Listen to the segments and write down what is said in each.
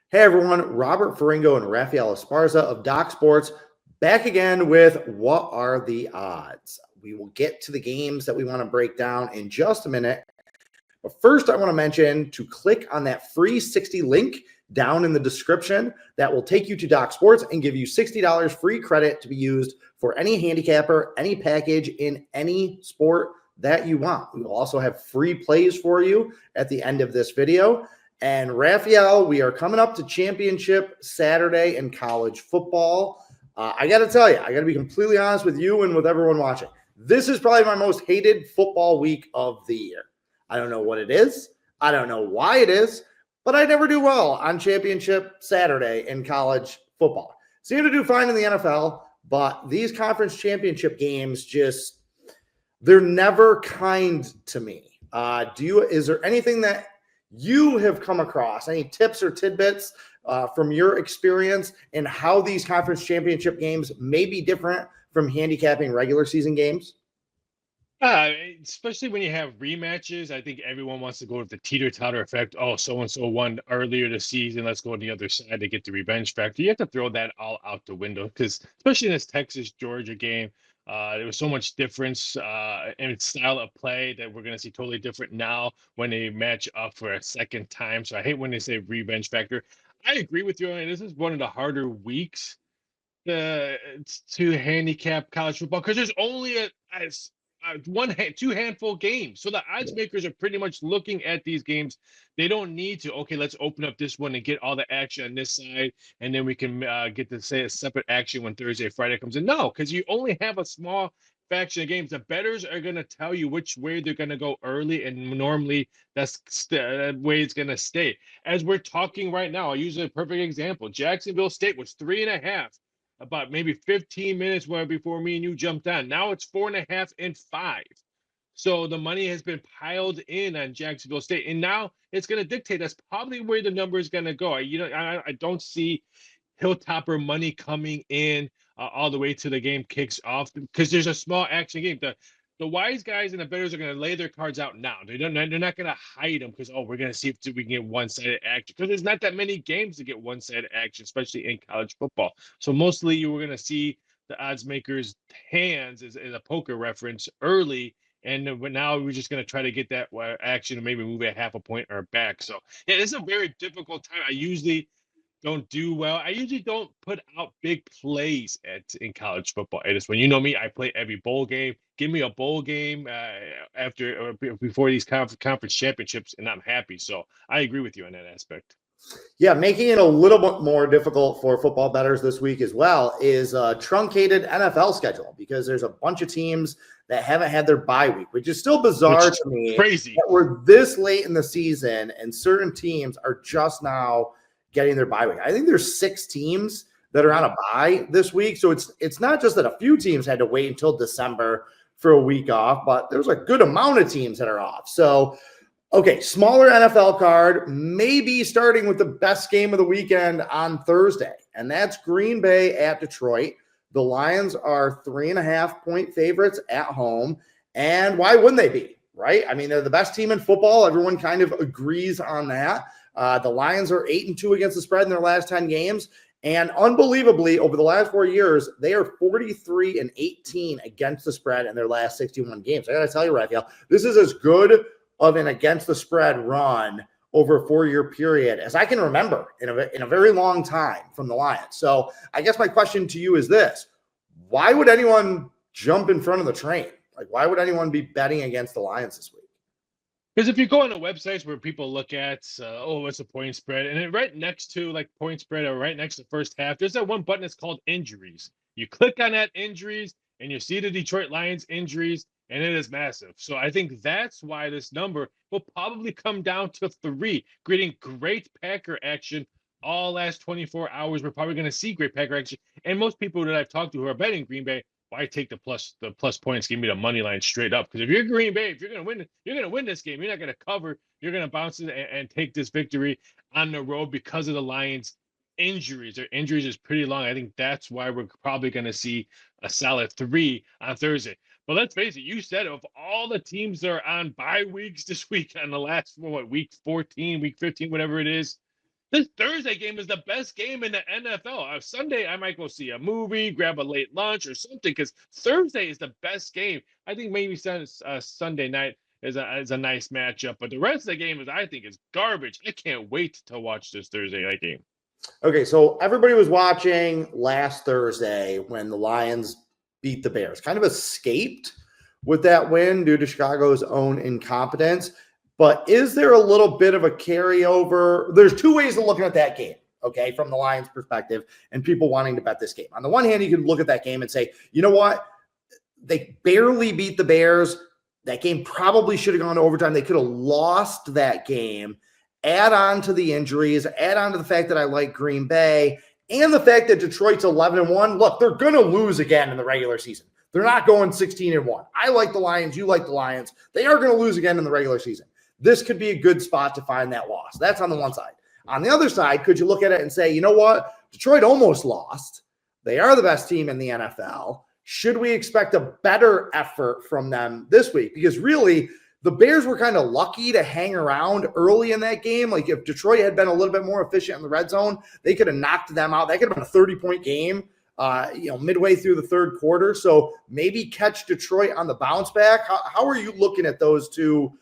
Hey everyone, Robert Ferringo and Raphael Esparza of Doc Sports back again with What Are the Odds? We will get to the games that we want to break down in just a minute. But first, I want to mention to click on that free 60 link down in the description. That will take you to Doc Sports and give you $60 free credit to be used for any handicapper, any package in any sport that you want. We will also have free plays for you at the end of this video. And Raphael, we are coming up to championship Saturday in college football. I got to tell you, I got to be completely honest with you and with everyone watching. This is probably my most hated football week of the year. I don't know what it is. I don't know why it is, but I never do well on championship Saturday in college football. Seem to do fine in the NFL, but these conference championship games they're never kind to me. Is there anything that you have come across, any tips or tidbits from your experience in how these conference championship games may be different from handicapping regular season games? Especially when you have rematches, I think everyone wants to go with the teeter-totter effect. Oh, so-and-so won earlier this season. Let's go on the other side to get the revenge factor. You have to throw that all out the window because, especially in this Texas-Georgia game, there was so much difference in its style of play that we're going to see totally different now when they match up for a second time. So I hate when they say revenge factor. I agree with you. This is one of the harder weeks to handicap college football because there's only two handful games. So the odds makers are pretty much looking at these games. They don't need to, okay, let's open up this one and get all the action on this side. And then we can get to say a separate action when Thursday, Friday comes in. No, because you only have a small faction of games. The bettors are going to tell you which way they're going to go early. And normally that's the way it's going to stay. As we're talking right now, I'll use a perfect example. Jacksonville State was 3.5. About maybe 15 minutes before me and you jumped on. Now it's 4.5 and 5. So the money has been piled in on Jacksonville State, and now it's going to dictate. That's probably where the number is going to go. I don't see Hilltopper money coming in all the way to the game kicks off because there's a small action game. The wise guys and the bettors are going to lay their cards out now. They're not going to hide them because, we're going to see if we can get one-sided action. Because there's not that many games to get one-sided action, especially in college football. So mostly you were going to see the odds makers' hands as a poker reference early. And now we're just going to try to get that action and maybe move it half a point or back. So, yeah, it's a very difficult time. I usually don't do well. I usually don't put out big plays in college football. When you know me, I play every bowl game. Give me a bowl game before these conference championships, and I'm happy. So I agree with you on that aspect. Yeah, making it a little bit more difficult for football bettors this week as well is a truncated NFL schedule because there's a bunch of teams that haven't had their bye week, which is still bizarre to me. Crazy. That we're this late in the season and certain teams are just now getting their bye week. I think there's 6 teams that are on a bye this week. So it's not just that a few teams had to wait until December for a week off, but there's a good amount of teams that are off. So, okay, smaller NFL card, maybe starting with the best game of the weekend on Thursday, and that's Green Bay at Detroit. The Lions are 3.5-point favorites at home, and why wouldn't they be, right? I mean, they're the best team in football. Everyone kind of agrees on that. The Lions are 8-2 against the spread in their last 10 games. And unbelievably, over the last 4 years, they are 43-18 against the spread in their last 61 games. I got to tell you, Raphael, this is as good of an against the spread run over a 4-year period as I can remember in a very long time from the Lions. So I guess my question to you is this: why would anyone jump in front of the train? Like, why would anyone be betting against the Lions this week? Because if you go on the websites where people look at, what's the point spread? And then right next to point spread or right next to first half, there's that one button that's called injuries. You click on that injuries and you see the Detroit Lions injuries, and it is massive. So I think that's why this number will probably come down to 3, getting great Packer action all last 24 hours. We're probably going to see great Packer action. And most people that I've talked to who are betting Green Bay, why take the plus points? Give me the money line straight up. Because if you're Green Bay, if you're going to win this game. You're not going to cover. You're going to bounce it and take this victory on the road because of the Lions' injuries. Their injuries is pretty long. I think that's why we're probably going to see a solid 3 on Thursday. But let's face it, you said of all the teams that are on bye weeks this week on the last week 14, week 15, whatever it is, This Thursday game is the best game in the NFL. Sunday, I might go see a movie, grab a late lunch or something, because Thursday is the best game. I think maybe Sunday night is a nice matchup, but the rest of the game I think is garbage. I can't wait to watch this Thursday night game. Okay, so everybody was watching last Thursday when the Lions beat the Bears. Kind of escaped with that win due to Chicago's own incompetence. But is there a little bit of a carryover? There's two ways of looking at that game, okay, from the Lions' perspective and people wanting to bet this game. On the one hand, you can look at that game and say, you know what? They barely beat the Bears. That game probably should have gone to overtime. They could have lost that game. Add on to the injuries, add on to the fact that I like Green Bay, and the fact that Detroit's 11-1. Look, they're going to lose again in the regular season. They're not going 16-1. I like the Lions. You like the Lions. They are going to lose again in the regular season. This could be a good spot to find that loss. That's on the one side. On the other side, could you look at it and say, you know what? Detroit almost lost. They are the best team in the NFL. Should we expect a better effort from them this week? Because really, the Bears were kind of lucky to hang around early in that game. Like if Detroit had been a little bit more efficient in the red zone, they could have knocked them out. That could have been a 30-point game, midway through the third quarter. So maybe catch Detroit on the bounce back. How are you looking at those two,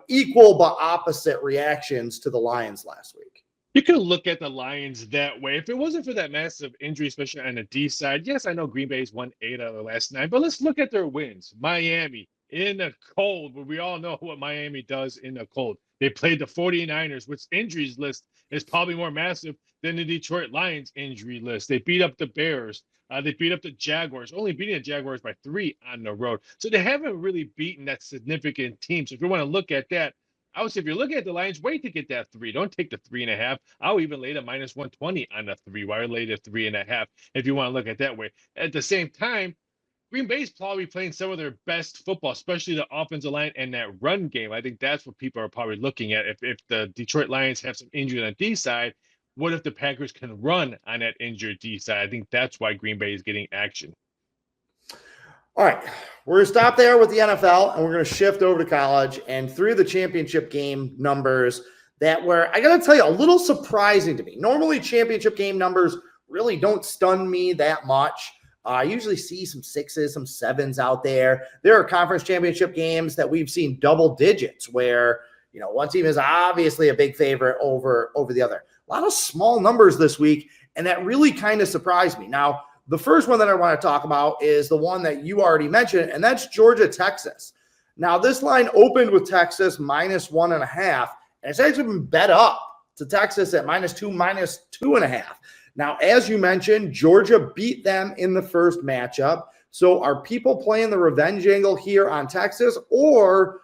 equal but opposite reactions to the Lions last week? You could look at the Lions that way. If it wasn't for that massive injury, especially on the D side, yes, I know Green Bay's won 8 out of the last 9, but let's look at their wins. Miami in the cold, where we all know what Miami does in the cold. They played the 49ers, which injuries list is probably more massive than the Detroit Lions injury list. They beat up the Bears. They beat up the Jaguars, only beating the Jaguars by 3 on the road. So they haven't really beaten that significant team. So if you want to look at that, I would say if you're looking at the Lions, wait to get that 3. Don't take the 3.5. I'll even lay the -120 on the 3. Why lay the 3.5 if you want to look at that way? At the same time, Green Bay's probably playing some of their best football, especially the offensive line and that run game. I think that's what people are probably looking at. If the Detroit Lions have some injury on the D side, what if the Packers can run on that injured D side? I think that's why Green Bay is getting action. All right, we're going to stop there with the NFL, and we're going to shift over to college. And through the championship game numbers that were, I got to tell you, a little surprising to me. Normally, championship game numbers really don't stun me that much. I usually see some 6s, some 7s out there. There are conference championship games that we've seen double digits where, one team is obviously a big favorite over the other. A lot of small numbers this week, and that really kind of surprised me. Now, the first one that I want to talk about is the one that you already mentioned, and that's Georgia, Texas. Now, this line opened with Texas -1.5, and it's actually been bet up to Texas at -2, -2.5. Now, as you mentioned, Georgia beat them in the first matchup. So are people playing the revenge angle here on Texas, or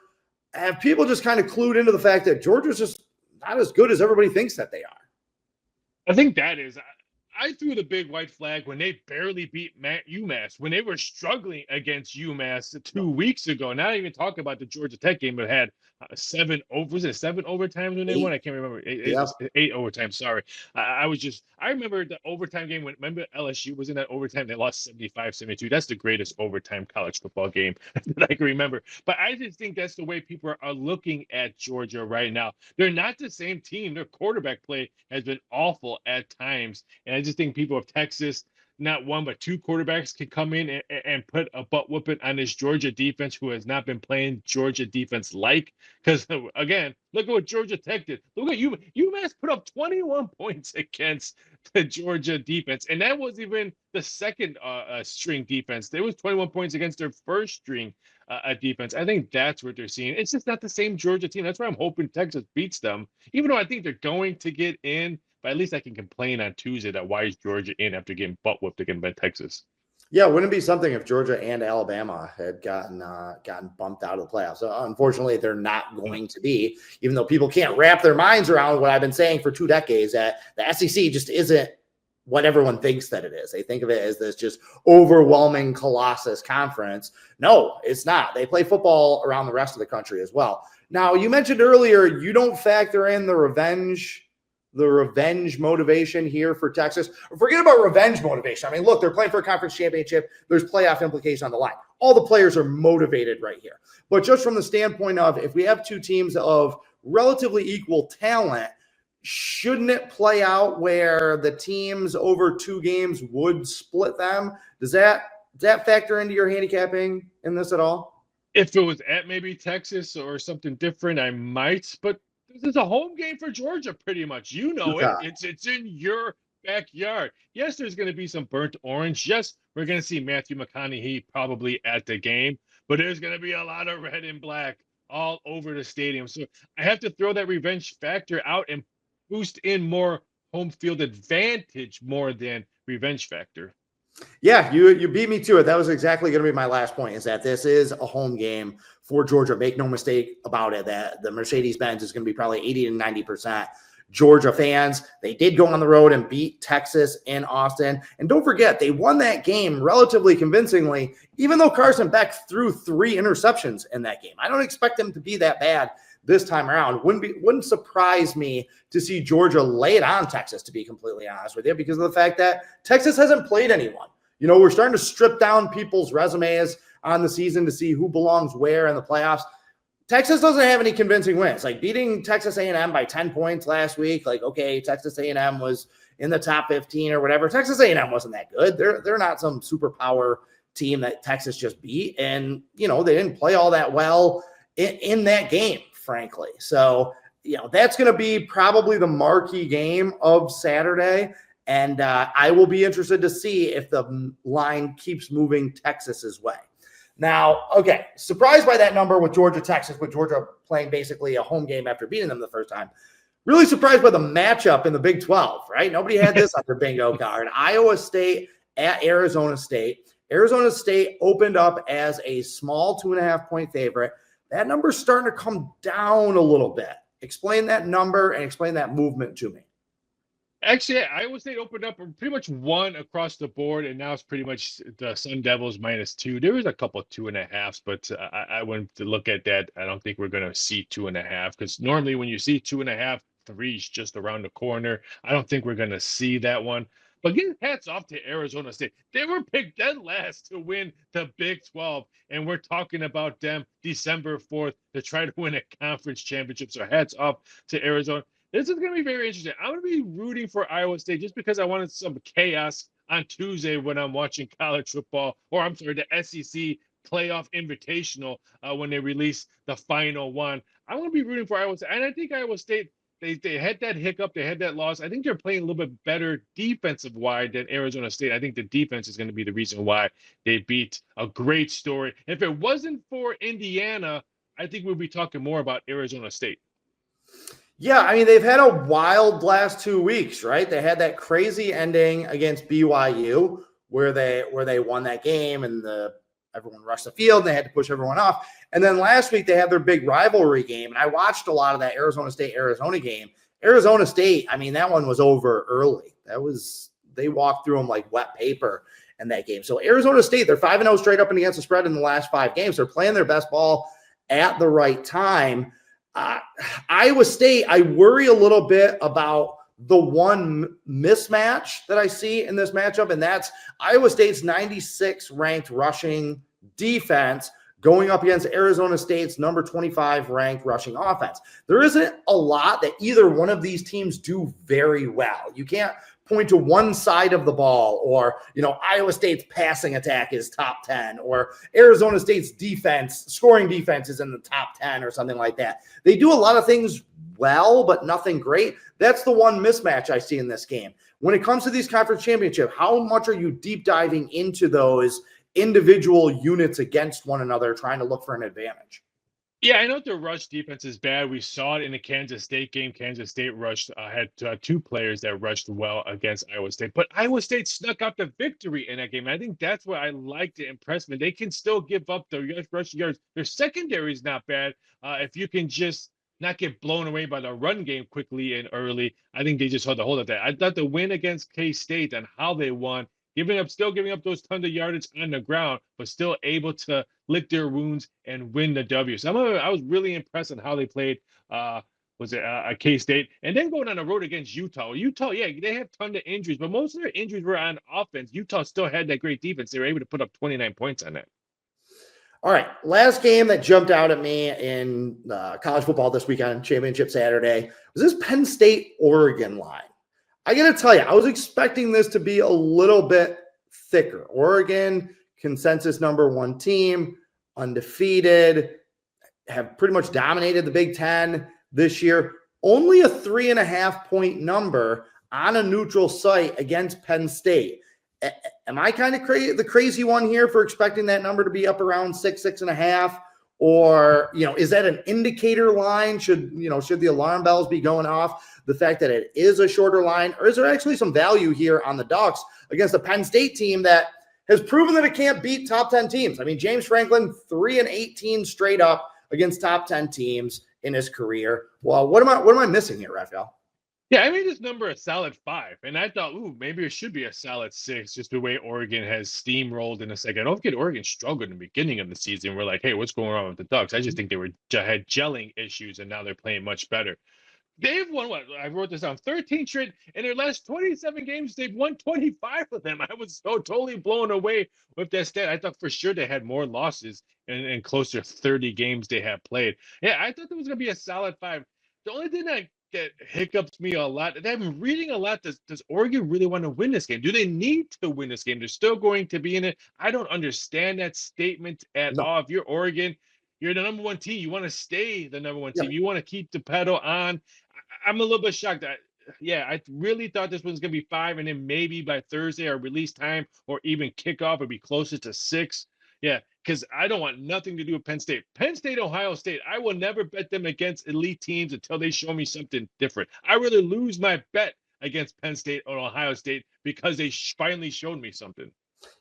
have people just kind of clued into the fact that Georgia's just not as good as everybody thinks that they are? I think that is. I threw the big white flag when they barely beat UMass, when they were struggling against UMass 2 weeks ago. Not even talking about the Georgia Tech game, but had 7 overtimes when they won? I can't remember. 8 overtimes. Sorry. I remember the overtime game remember LSU was in that overtime. They lost 75-72. That's the greatest overtime college football game that I can remember. But I just think that's the way people are looking at Georgia right now. They're not the same team. Their quarterback play has been awful at times. And I just think people of Texas, not 1 but 2 quarterbacks, can come in and put a butt whooping on this Georgia defense, who has not been playing Georgia defense like. Because again, look at what Georgia Tech did. Look at UMass put up 21 points against the Georgia defense, and that was even the second string defense. There was 21 points against their first string defense. I think that's what they're seeing. It's just not the same Georgia team. That's why I'm hoping Texas beats them, even though I think they're going to get in. But at least I can complain on Tuesday that why is Georgia in after getting butt whooped again by Texas. Yeah, wouldn't it be something if Georgia and Alabama had gotten bumped out of the playoffs? So unfortunately, they're not going to be, even though people can't wrap their minds around what I've been saying for 2 decades, that the SEC just isn't what everyone thinks that it is. They think of it as this just overwhelming colossus conference. No, it's not. They play football around the rest of the country as well. Now, you mentioned earlier you don't factor in the revenge motivation here for Texas. Forget about revenge motivation. I mean, look, they're playing for a conference championship. There's playoff implication on the line. All the players are motivated right here. But just from the standpoint of if we have 2 teams of relatively equal talent, shouldn't it play out where the teams over 2 games would split them? Does that factor into your handicapping in this at all? If it was at maybe Texas or something different, I might. But this is a home game for Georgia, pretty much. You know it. Okay. It's in your backyard. Yes, there's going to be some burnt orange. Yes, we're going to see Matthew McConaughey probably at the game, but there's going to be a lot of red and black all over the stadium. So I have to throw that revenge factor out and boost in more home field advantage more than revenge factor. Yeah, you beat me to it. That was exactly going to be my last point, is that this is a home game for Georgia. Make no mistake about it, that the Mercedes-Benz is going to be probably 80 to 90% Georgia fans. They did go on the road and beat Texas in Austin. And don't forget, they won that game relatively convincingly, even though Carson Beck threw 3 interceptions in that game. I don't expect them to be that bad this time around. Wouldn't surprise me to see Georgia lay it on Texas, to be completely honest with you, because of the fact that Texas hasn't played anyone. You know, we're starting to strip down people's resumes on the season to see who belongs where in the playoffs. Texas doesn't have any convincing wins. Like beating Texas A&M by 10 points last week, like, okay, Texas A&M was in the top 15 or whatever. Texas A&M wasn't that good. They're not some superpower team that Texas just beat. And, you know, they didn't play all that well in that game, frankly. So, you know, that's going to be probably the marquee game of Saturday. And I will be interested to see if the line keeps moving Texas's way. Now, okay, surprised by that number with Georgia, Texas, with Georgia playing basically a home game after beating them the first time. Really surprised by the matchup in the Big 12, right? Nobody had this on their bingo card. Iowa State at Arizona State. Arizona State opened up as a small 2.5-point favorite. That number's starting to come down a little bit. Explain that number and explain that movement to me. Actually, Iowa State opened up pretty much 1 across the board, and now it's pretty much the Sun Devils -2. There was a couple of 2.5s, but I went to look at that. I don't think we're going to see 2.5, because normally when you see 2.5, 3's just around the corner. I don't think we're going to see that one. But give hats off to Arizona State. They were picked dead last to win the Big 12, and we're talking about them December 4th to try to win a conference championship. So hats off to Arizona. This is going to be very interesting. I'm going to be rooting for Iowa State just because I wanted some chaos on Tuesday when I'm watching college football, or I'm sorry, the SEC playoff invitational when they release the final one. I'm going to be rooting for Iowa State. And I think Iowa State, they had that hiccup. They had that loss. I think they're playing a little bit better defensive-wide than Arizona State. I think the defense is going to be the reason why they beat a great story. If it wasn't for Indiana, I think we'd be talking more about Arizona State. Yeah, I mean, they've had a wild last 2 weeks, right? They had that crazy ending against BYU where they won that game and everyone rushed the field and they had to push everyone off. And then last week they had their big rivalry game. And I watched a lot of that Arizona State-Arizona game. Arizona State, I mean, that one was over early. They walked through them like wet paper in that game. So Arizona State, they're 5-0 straight up and against the spread in the last 5 games. They're playing their best ball at the right time. Iowa State, I worry a little bit about the one mismatch that I see in this matchup, and that's Iowa State's 96th ranked rushing defense going up against Arizona State's number 25 ranked rushing offense. There isn't a lot that either one of these teams do very well. You can't point to one side of the ball or, you know, Iowa State's passing attack is top 10 or Arizona State's scoring defense is in the top 10 or something like that. They do a lot of things well, but nothing great. That's the one mismatch I see in this game. When it comes to these conference championships, how much are you deep diving into those individual units against one another, trying to look for an advantage? Yeah, I know the rush defense is bad. We saw it in the Kansas State game. Kansas State had 2 players that rushed well against Iowa State, but Iowa State snuck out the victory in that game. And I think that's what I like to impress me. They can still give up the rushing yards. Their secondary is not bad. If you can just not get blown away by the run game quickly and early, I think they just held the hold of that. I thought the win against K-State and how they won, still giving up those tons of yardage on the ground, but still able to lick their wounds and win the W. So I was really impressed on how they played. K-State, and then going on the road against Utah. Utah, yeah, they have tons of injuries, but most of their injuries were on offense. Utah still had that great defense. They were able to put up 29 points on that. All right, last game that jumped out at me in college football this weekend, championship Saturday, was this Penn State Oregon line. I got to tell you, I was expecting this to be a little bit thicker. Oregon, consensus number one team, undefeated, have pretty much dominated the Big Ten this year. Only a 3.5-point number on a neutral site against Penn State. Am I kind of the crazy one here for expecting that number to be up around 6.5? Or, is that an indicator line? Should the alarm bells be going off? The fact that it is a shorter line, or is there actually some value here on the Ducks against a Penn State team that has proven that it can't beat top 10 teams? I mean, James Franklin, 3-18 straight up against top 10 teams in his career. Well, what am I missing here, Raphael? Yeah, I made this number a solid 5, and I thought, maybe it should be a solid 6, just the way Oregon has steamrolled in a second. I don't get Oregon struggled in the beginning of the season. We're like, hey, what's going on with the Ducks? I just think they had gelling issues, and now they're playing much better. They've won what? I wrote this down. 13 straight in their last 27 games. They've won 25 of them. I was so totally blown away with that stat. I thought for sure they had more losses and close to 30 games they have played. Yeah, I thought there was going to be a solid 5. The only thing that hiccups me a lot, and I've been reading a lot, does Oregon really want to win this game? Do they need to win this game? They're still going to be in it. I don't understand that statement at all. If you're Oregon, you're the number one team. You want to stay the number one team. You want to keep the pedal on. I'm a little bit shocked. I really thought this was going to be 5, and then maybe by Thursday or release time or even kickoff would be closer to 6. Yeah, because I don't want nothing to do with Penn State. Penn State, Ohio State, I will never bet them against elite teams until they show me something different. I rather lose my bet against Penn State or Ohio State because they finally showed me something.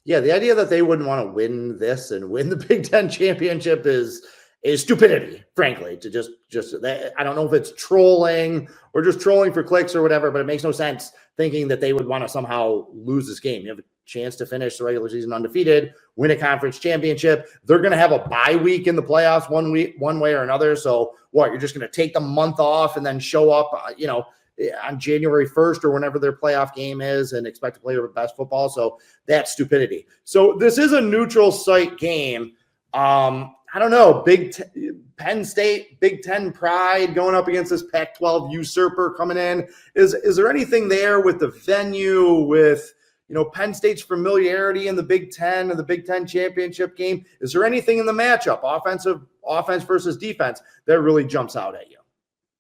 Yeah, the idea that they wouldn't want to win this and win the Big Ten championship is stupidity, frankly. To just I don't know if it's trolling or just trolling for clicks or whatever, but it makes no sense thinking that they would want to somehow lose this game. You have a chance to finish the regular season undefeated, win a conference championship. They're going to have a bye week in the playoffs one way or another. So what, you're just going to take the month off and then show up, on January 1st or whenever their playoff game is and expect to play their best football. So that's stupidity. So this is a neutral site game. I don't know, Penn State, Big Ten pride going up against this Pac-12 usurper coming in. Is there anything there with the venue, with Penn State's familiarity in the Big Ten and the Big Ten championship game? Is there anything in the matchup, offense versus defense, that really jumps out at you?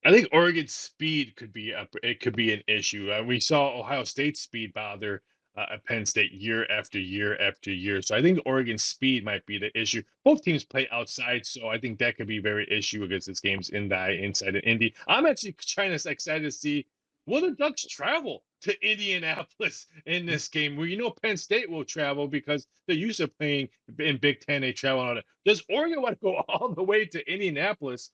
I think Oregon's speed could be an issue. We saw Ohio State's speed bother Penn State year after year after year. So I think Oregon's speed might be the issue. Both teams play outside, so I think that could be very issue against this game's inside of Indy. I'm actually excited to see, will the Ducks travel to Indianapolis in this game? Where Penn State will travel because they're used to playing in Big Ten. They travel on it. Does Oregon want to go all the way to Indianapolis,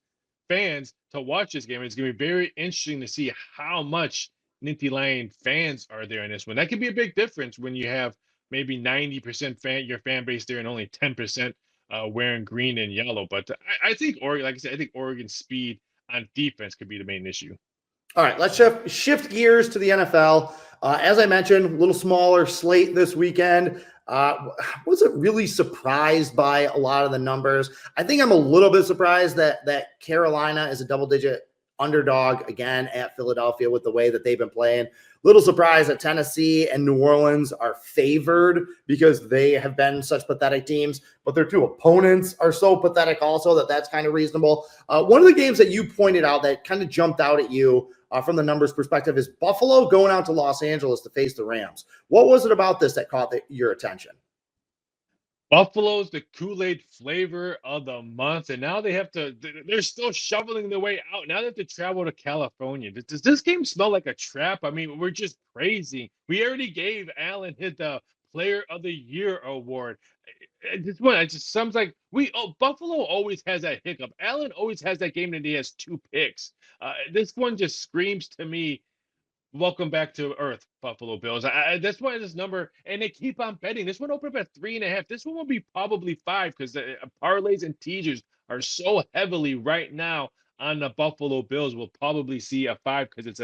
fans, to watch this game? It's going to be very interesting to see how much Nittany Lion fans are there in this one. That could be a big difference when you have maybe 90% your fan base there and only 10% wearing green and yellow. But I think Oregon, like I said, I think Oregon's speed on defense could be the main issue. All right, let's shift gears to the NFL. As I mentioned, a little smaller slate this weekend. Wasn't really surprised by a lot of the numbers. I think I'm a little bit surprised that Carolina is a double-digit underdog again at Philadelphia with the way that they've been playing. Little surprised that Tennessee and New Orleans are favored because they have been such pathetic teams, but their two opponents are so pathetic also that's kind of reasonable. One of the games that you pointed out that kind of jumped out at you from the numbers perspective is Buffalo going out to Los Angeles to face the Rams. What was it about this that caught your attention? Buffalo's the Kool-Aid flavor of the month, and now they're still shoveling their way out. Now they have to travel to California. Does this game smell like a trap? I mean, we're just crazy. We already gave Allen the Player of the Year award. This one, it just sounds like Buffalo always has that hiccup. Allen always has that game that he has 2 picks. This one just screams to me, welcome back to earth, Buffalo Bills. That's why this number, and they keep on betting. This one opened up at 3.5. This one will be probably 5 because the parlays and teasers are so heavily right now on the Buffalo Bills. We'll probably see a 5 because it's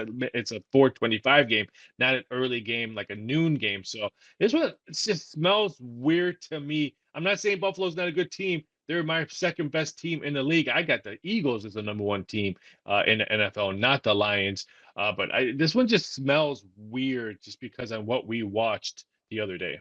a 4:25 game, not an early game like a noon game. So this one just smells weird to me. I'm not saying Buffalo's not a good team. they're my second best team in the league. I got the Eagles as the number one team in the NFL, not the Lions. But this one just smells weird just because of what we watched the other day.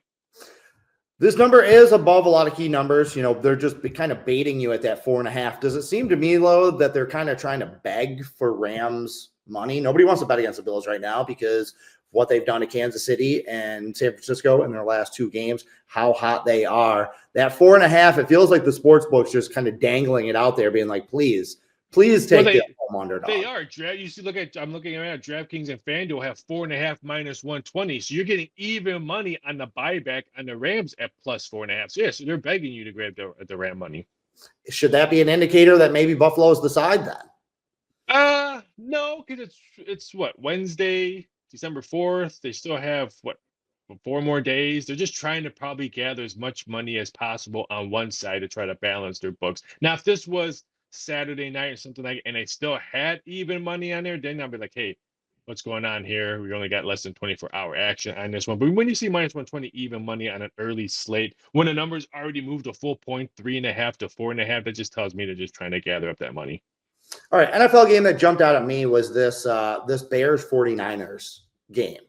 This number is above a lot of key numbers. They're just kind of baiting you at that 4.5. Does it seem to me, though, that they're kind of trying to beg for Rams money? Nobody wants to bet against the Bills right now because what they've done to Kansas City and San Francisco in their last 2 games, how hot they are. That 4.5, it feels like the sports book's just kind of dangling it out there, being like, please take the home underdog. They are. You see, I'm looking around. DraftKings and FanDuel have 4.5 minus 120. So you're getting even money on the buyback on the Rams at plus 4.5. So so they're begging you to grab the Ram money. Should that be an indicator that maybe Buffalo's the side then? No, because it's what, Wednesday, December 4th. They still have 4 more days. They're just trying to probably gather as much money as possible on one side to try to balance their books. Now, if this was Saturday night or something like, and they still had even money on there, then I'll be like, hey, what's going on here? We only got less than 24-hour action on this one. But when you see minus 120 even money on an early slate, when the numbers already moved a full point, 3.5 to 4.5, that just tells me they're just trying to gather up that money. All right, NFL game that jumped out at me was this Bears 49ers game.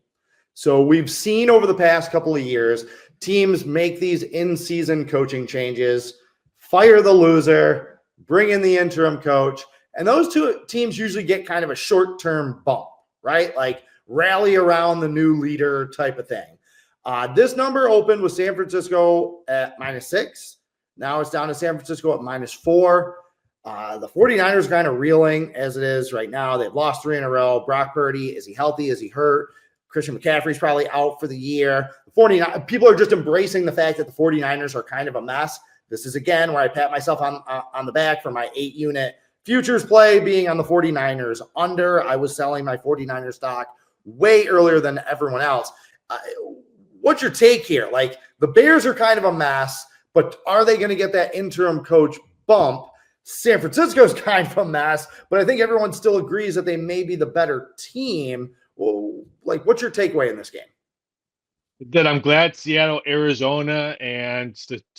So we've seen over the past couple of years, teams make these in-season coaching changes, fire the loser, bring in the interim coach, and those 2 teams usually get kind of a short-term bump, right? Like rally around the new leader type of thing. This number opened with San Francisco at -6. Now it's down to San Francisco at -4. The 49ers kind of reeling as it is right now. They've lost 3 in a row. Brock Purdy, is he healthy? Is he hurt? Christian McCaffrey's probably out for the year. People are just embracing the fact that the 49ers are kind of a mess. This is, again, where I pat myself on the back for my 8-unit futures play being on the 49ers under. I was selling my 49ers stock way earlier than everyone else. What's your take here? Like, the Bears are kind of a mess, but are they going to get that interim coach bump? San Francisco's kind of a mess, but I think everyone still agrees that they may be the better team. Well, like, what's your takeaway in this game? That I'm glad Seattle, Arizona, and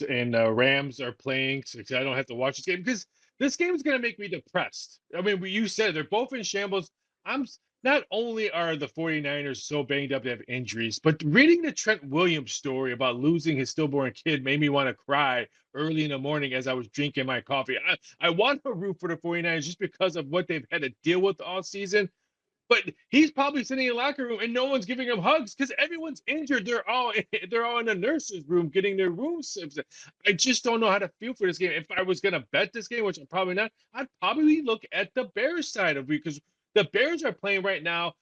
Rams are playing, so I don't have to watch this game, because this game is going to make me depressed. I mean, you said they're both in shambles. Not only are the 49ers so banged up they have injuries, but reading the Trent Williams story about losing his stillborn kid made me want to cry early in the morning as I was drinking my coffee. I want to root for the 49ers just because of what they've had to deal with all season. But he's probably sitting in the locker room and no one's giving him hugs because everyone's injured. They're all in the nurse's room getting their rooms. I just don't know how to feel for this game. If I was going to bet this game, which I'm probably not, I'd probably look at the Bears side of it, because the Bears are playing right now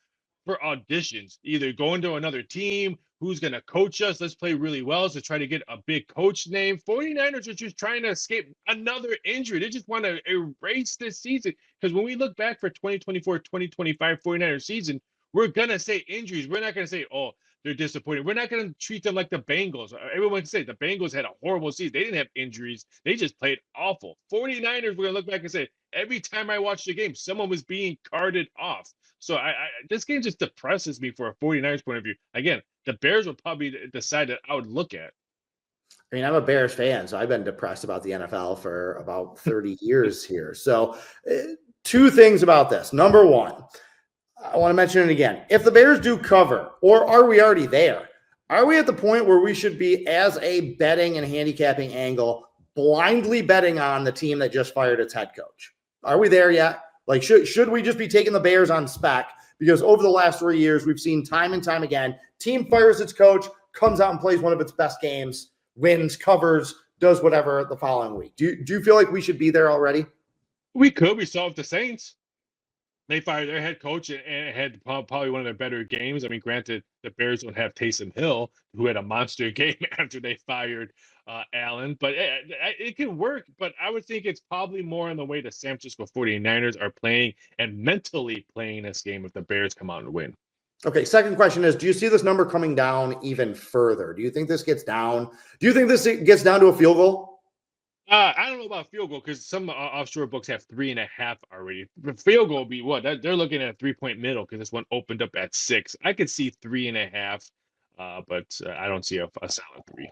for auditions, either going to another team, who's going to coach us, let's play really well to try to get a big coach name. 49ers are just trying to escape another injury. They just want to erase this season, because when we look back for 2024-2025 49ers season, we're going to say injuries. We're not going to say, oh, they're disappointed. We're not going to treat them like the Bengals. Everyone can say the Bengals had a horrible season. They didn't have injuries. They just played awful. 49ers, we're going to look back and say, every time I watched the game, someone was being carted off. So this game just depresses me for a 49ers point of view. Again, the Bears will probably decide that I would look at. I mean, I'm a Bears fan, so I've been depressed about the NFL for about 30 years here. So 2 things about this. Number 1, I want to mention it again. If the Bears do cover, or are we already there? Are we at the point where we should be, as a betting and handicapping angle, blindly betting on the team that just fired its head coach? Are we there yet? Like, should we just be taking the Bears on spec? Because over the last 3 years, we've seen time and time again, team fires its coach, comes out and plays one of its best games, wins, covers, does whatever the following week. Do you feel like we should be there already? We could. We saw with the Saints. They fired their head coach and had probably one of their better games. I mean, granted, the Bears don't have Taysom Hill, who had a monster game after they fired Allen, but it can work. But I would think it's probably more in the way the San Francisco 49ers are playing and mentally playing this game if the Bears come out and win. Okay, second question is, do you see this number coming down even further? Do you think this gets down? Do you think this gets down to a field goal? I don't know about field goal, because some offshore books have 3.5 already. The field goal will be what? They're looking at a 3-point middle, because this one opened up at 6. I could see 3.5, but I don't see a solid 3.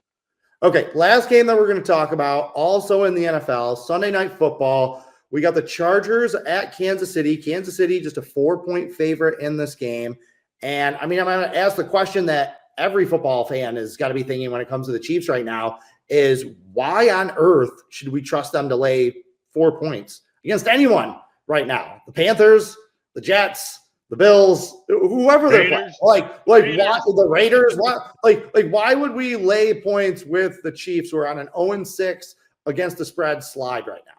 Okay, last game that we're going to talk about, also in the NFL, Sunday Night Football. We got the Chargers at Kansas City. Kansas City just a 4-point favorite in this game. And I mean, I'm going to ask the question that every football fan has got to be thinking when it comes to the Chiefs right now is why on earth should we trust them to lay 4 points against anyone right now? The Panthers, the Jets, the Bills, whoever they're playing. Raiders. Why the Raiders? Why would we lay points with the Chiefs who are on an 0-6 against the spread slide right now?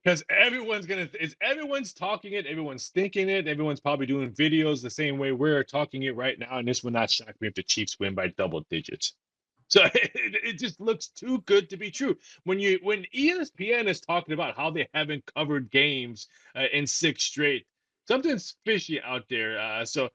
Because everyone's talking it, everyone's thinking it, everyone's probably doing videos the same way we're talking it right now, and this will not shock me if the Chiefs win by double digits. So it just looks too good to be true. When ESPN is talking about how they haven't covered games in 6 straight, something's fishy out there. So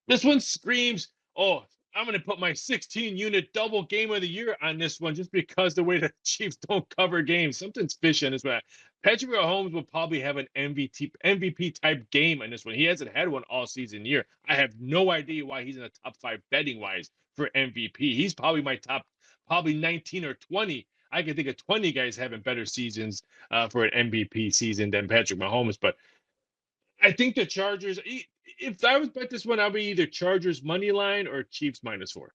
this one screams, oh, I'm going to put my 16-unit double game of the year on this one just because the way the Chiefs don't cover games. Something's fishy on this one. Patrick Mahomes will probably have an MVP type game on this one. He hasn't had one all season year. I have no idea why he's in the top 5 betting wise for MVP. He's probably my top, probably 19 or 20. I can think of 20 guys having better seasons for an MVP season than Patrick Mahomes. But I think the Chargers, if I was bet this one, I'll be either Chargers money line or Chiefs -4.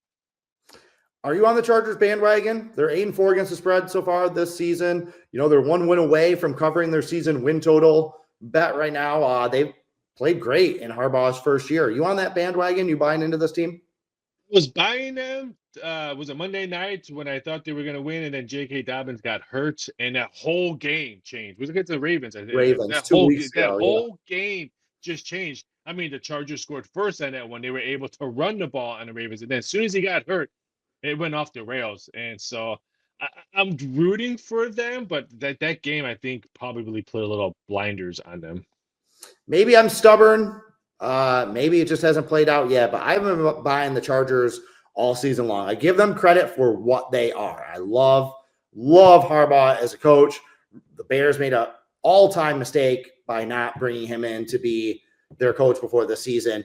Are you on the Chargers bandwagon? They're 8-4 against the spread so far this season. You know, they're 1 win away from covering their season win total bet right now. They've played great in Harbaugh's first year. Are you on that bandwagon? You buying into this team? I was buying them. Was a Monday night when I thought they were going to win, and then J.K. Dobbins got hurt, and that whole game changed. It was against the Ravens. Ravens, that 2 weeks ago. That whole game just changed. I mean, the Chargers scored first on that one. They were able to run the ball on the Ravens, and then as soon as he got hurt, it went off the rails. And so I'm rooting for them, but that game, I think, probably put a little blinders on them. Maybe I'm stubborn. Maybe it just hasn't played out yet, but I've been buying the Chargers all season long. I give them credit for what they are. I love Harbaugh as a coach. The Bears made an all-time mistake by not bringing him in to be their coach before the season.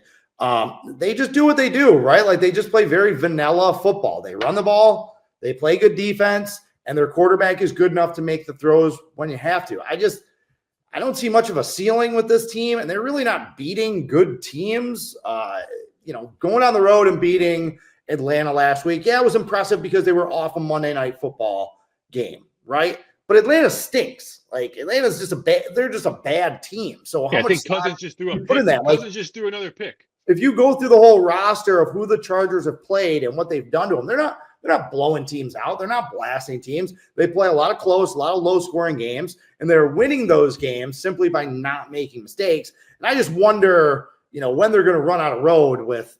They just do what they do, right? Like they just play very vanilla football. They run the ball, they play good defense, and their quarterback is good enough to make the throws when you have to. I don't see much of a ceiling with this team, and they're really not beating good teams. Going on the road and beating Atlanta last week, yeah, it was impressive because they were off a Monday Night Football game, right? But Atlanta stinks. Like Atlanta's they're just a bad team. So I think Cousins just threw a pick. Cousins just threw another pick. If you go through the whole roster of who the Chargers have played and what they've done to them, they're not blowing teams out. They're not blasting teams. They play a lot of close, a lot of low-scoring games, and they're winning those games simply by not making mistakes. And I just wonder, when they're going to run out of road with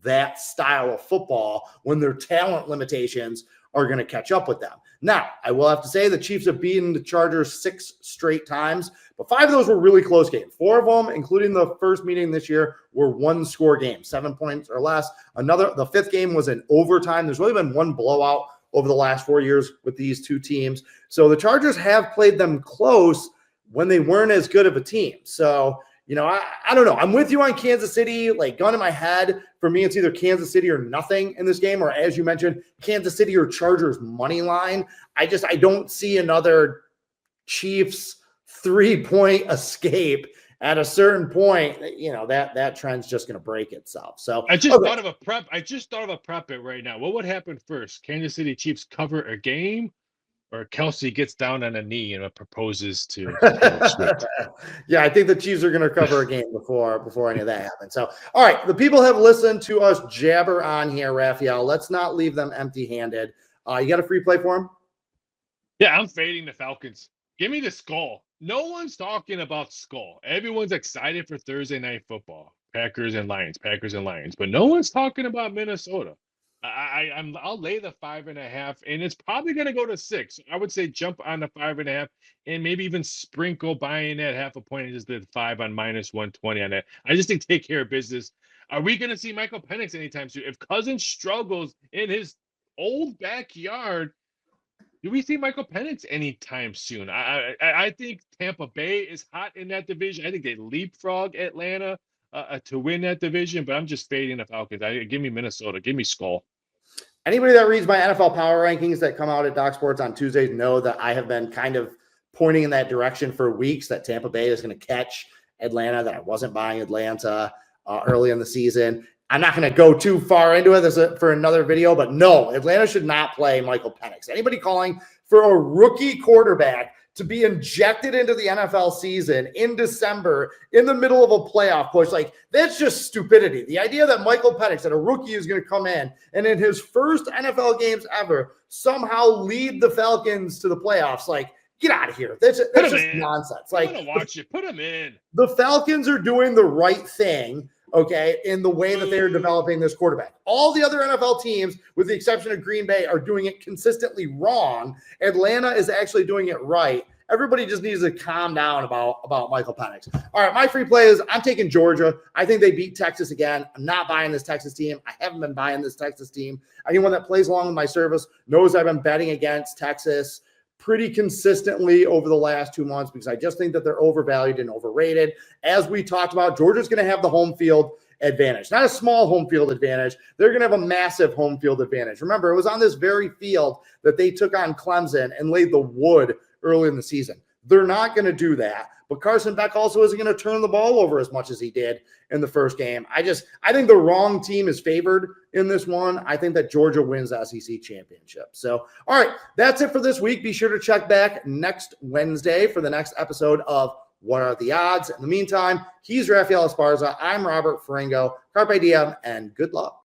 that style of football, when their talent limitations are going to catch up with them. Now, I will have to say the Chiefs have beaten the Chargers 6 straight times, but 5 of those were really close games. 4 of them, including the first meeting this year, were 1-score games, 7 points or less. The 5th game was an overtime. There's really been 1 blowout over the last 4 years with these 2 teams. So the Chargers have played them close when they weren't as good of a team. So, I don't know. I'm with you on Kansas City, like gun in my head. For me, it's either Kansas City or nothing in this game, or as you mentioned, Kansas City or Chargers money line. I don't see another Chiefs 3-point escape at a certain point. That trend's just going to break itself. So I just thought of a prep. I just thought of a prep bet right now. What would happen first? Kansas City Chiefs cover a game, or Kelsey gets down on a knee and proposes to Yeah, I think the Chiefs are going to cover a game before any of that happens. So, all right, the people have listened to us jabber on here, Raphael. Let's not leave them empty-handed. You got a free play for them? Yeah, I'm fading the Falcons. Give me the skull. No one's talking about skull. Everyone's excited for Thursday Night Football. Packers and Lions. But no one's talking about Minnesota. I'll lay the 5.5, and it's probably going to go to 6. I would say jump on the 5.5, and maybe even sprinkle buying that 0.5 point and just the 5 on -120 on that. I just think take care of business. Are we going to see Michael Penix anytime soon? If Cousins struggles in his old backyard, do we see Michael Penix anytime soon? I think Tampa Bay is hot in that division. I think they leapfrog Atlanta to win that division, but I'm just fading the Falcons. Give me Minnesota. Give me skull. Anybody that reads my NFL power rankings that come out at Doc Sports on Tuesdays know that I have been kind of pointing in that direction for weeks, that Tampa Bay is going to catch Atlanta, that I wasn't buying Atlanta early in the season. I'm not going to go too far into it for another video, but no, Atlanta should not play Michael Penix. Anybody calling for a rookie quarterback to be injected into the NFL season in December in the middle of a playoff push, like, that's just stupidity. The idea that Michael Penix, that a rookie, is going to come in and in his first NFL games ever somehow lead the Falcons to the playoffs, like, get out of here. That's just nonsense. Like, watch it. Put him in. The Falcons are doing the right thing, okay, in the way that they're developing this quarterback. All the other NFL teams, with the exception of Green Bay, are doing it consistently wrong. Atlanta is actually doing it right. Everybody just needs to calm down about Michael Penix. All right, my free play is I'm taking Georgia. I think they beat Texas again. I'm not buying this Texas team. I haven't been buying this Texas team. Anyone that plays along with my service knows I've been betting against Texas pretty consistently over the last 2 months because I just think that they're overvalued and overrated. As we talked about, Georgia's going to have the home field advantage, not a small home field advantage. They're going to have a massive home field advantage. Remember, it was on this very field that they took on Clemson and laid the wood early in the season. They're not going to do that. But Carson Beck also isn't going to turn the ball over as much as he did in the first game. I think the wrong team is favored in this one. I think that Georgia wins the SEC championship. So, all right, that's it for this week. Be sure to check back next Wednesday for the next episode of What Are the Odds? In the meantime, he's Raphael Esparza. I'm Robert Ferringo. Carpe diem and good luck.